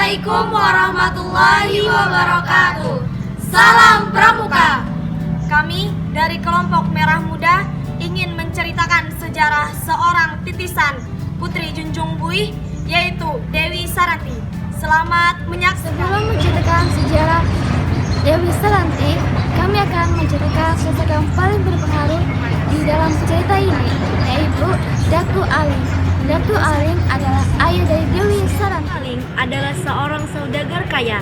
Assalamualaikum warahmatullahi wabarakatuh. Salam Pramuka. Kami dari kelompok Merah Muda ingin menceritakan sejarah seorang titisan Putri Junjung Buih, yaitu Dewi Saranti. Selamat menyaksikan. Sebelum menceritakan sejarah Dewi Saranti, kami akan menceritakan sosok yang paling berpengaruh di dalam cerita ini, yaitu Datuk Aling. Datuk Aling adalah ayah dari Dewi Saranti. Aling adalah seorang saudagar kaya,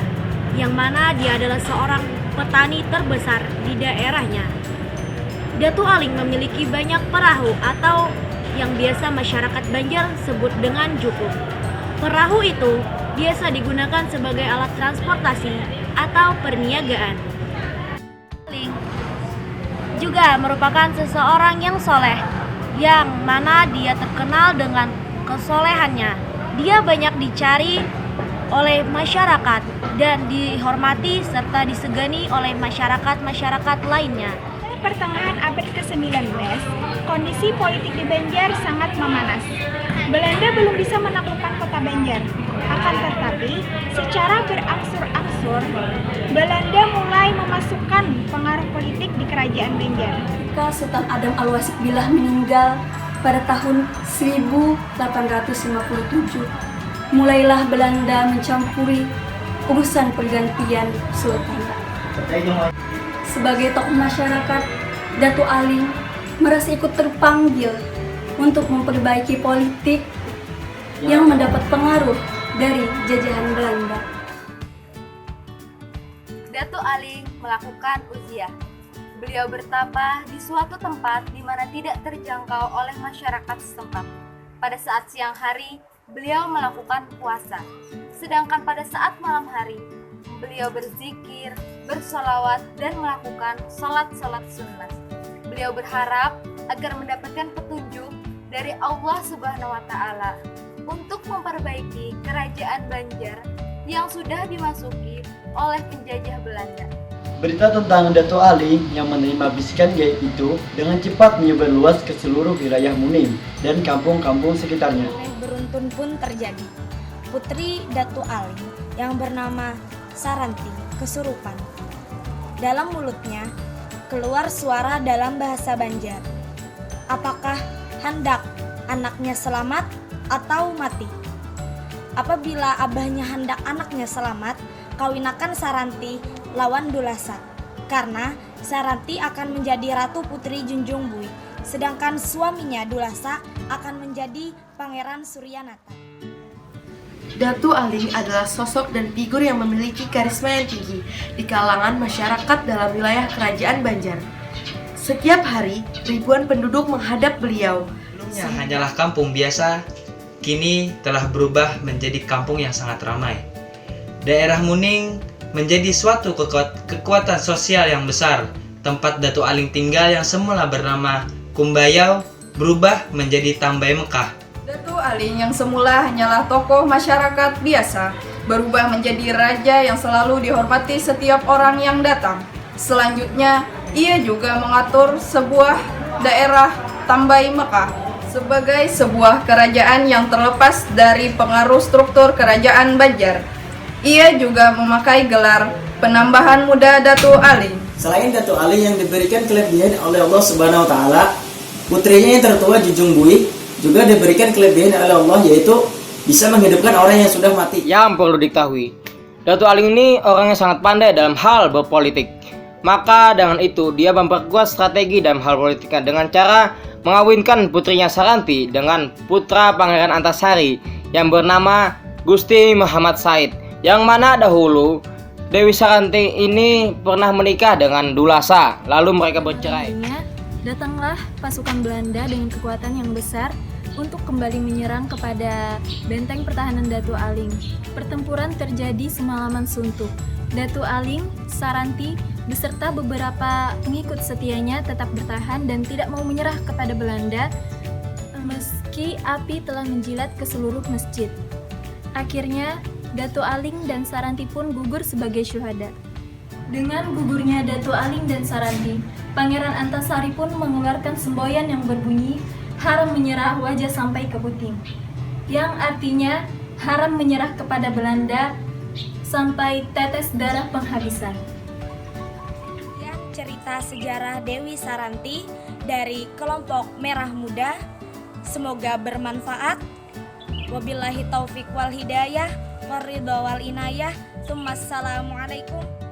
yang mana dia adalah seorang petani terbesar di daerahnya. Datuk Aling memiliki banyak perahu atau yang biasa masyarakat Banjar sebut dengan jukung. Perahu itu biasa digunakan sebagai alat transportasi atau perniagaan. Aling juga merupakan seseorang yang soleh, yang mana dia terkenal dengan kesolehannya. Dia banyak dicari oleh masyarakat dan dihormati serta disegani oleh masyarakat lainnya. Pertengahan abad ke-19, kondisi politik di Banjar sangat memanas. Belanda belum bisa menaklukkan kota Banjar. Akan tetapi, secara berangsur-angsur, Belanda mulai memasukkan pengaruh politik di kerajaan Banjar. Ketika Sultan Adam Al-Wasik Billah meninggal pada tahun 1857, mulailah Belanda mencampuri urusan pergantian sultan. Sebagai tokoh masyarakat, Datuk Aling merasa ikut terpanggil untuk memperbaiki politik yang mendapat pengaruh dari jajahan Belanda. Datuk Aling melakukan uziah. Beliau bertapa di suatu tempat di mana tidak terjangkau oleh masyarakat setempat. Pada saat siang hari, beliau melakukan puasa. Sedangkan pada saat malam hari, beliau berzikir, bersolawat, dan melakukan sholat-sholat sunnah. Beliau berharap agar mendapatkan petunjuk dari Allah Subhanahu wa Ta'ala untuk memperbaiki kerajaan Banjar yang sudah dimasuki oleh penjajah Belanda. Berita tentang Datuk Aling yang menerima bisikan gaib itu dengan cepat menyebar luas ke seluruh wilayah Muning dan kampung-kampung sekitarnya. Beruntun pun terjadi. Putri Datuk Aling yang bernama Saranti kesurupan. Dalam mulutnya keluar suara dalam bahasa Banjar. Apakah hendak anaknya selamat atau mati? Apabila abahnya hendak anaknya selamat, kawinakan Saranti lawan Dulasa, karena Saranti akan menjadi Ratu Putri Junjung Buih, sedangkan suaminya Dulasa akan menjadi Pangeran Suryanata. Datuk Aling adalah sosok dan figur yang memiliki karisma yang tinggi di kalangan masyarakat dalam wilayah kerajaan Banjar. Setiap hari, ribuan penduduk menghadap beliau. Sebelumnya hanyalah kampung biasa, kini telah berubah menjadi kampung yang sangat ramai. Daerah Muning menjadi suatu kekuatan sosial yang besar. Tempat Datuk Aling tinggal yang semula bernama Kumbayau berubah menjadi Tambai Mekah. Datuk Aling yang semula hanyalah tokoh masyarakat biasa berubah menjadi raja yang selalu dihormati setiap orang yang datang. Selanjutnya, ia juga mengatur sebuah daerah Tambai Mekah sebagai sebuah kerajaan yang terlepas dari pengaruh struktur kerajaan Banjar. Ia juga memakai gelar penambahan muda Datuk Aling. Selain Datuk Aling yang diberikan kelebihan oleh Allah Subhanahu wa Ta'ala, putrinya yang tertua Junjung Buih juga diberikan kelebihan oleh Allah, yaitu bisa menghidupkan orang yang sudah mati. Yang perlu diketahui, Datuk Aling ini orang yang sangat pandai dalam hal berpolitik. Maka dengan itu dia memperkuat strategi dalam hal politiknya dengan cara mengawinkan putrinya Saranti dengan putra Pangeran Antasari yang bernama Gusti Muhammad Said, yang mana dahulu Dewi Saranti ini pernah menikah dengan Dulasa, lalu mereka bercerai. Datanglah pasukan Belanda dengan kekuatan yang besar untuk kembali menyerang kepada benteng pertahanan Datuk Aling. Pertempuran terjadi semalaman suntuk. Datuk Aling, Saranti, beserta beberapa pengikut setianya tetap bertahan dan tidak mau menyerah kepada Belanda meski api telah menjilat ke seluruh masjid. Akhirnya, Datuk Aling dan Saranti pun gugur sebagai syuhada. Dengan gugurnya Datuk Aling dan Saranti, Pangeran Antasari pun mengeluarkan semboyan yang berbunyi haram menyerah wajah sampai ke puting, yang artinya haram menyerah kepada Belanda sampai tetes darah penghabisan. Sekian cerita sejarah Dewi Saranti dari kelompok Merah Muda. Semoga bermanfaat. Wabillahi taufik wal hidayah, waridha wal inayah. Assalamualaikum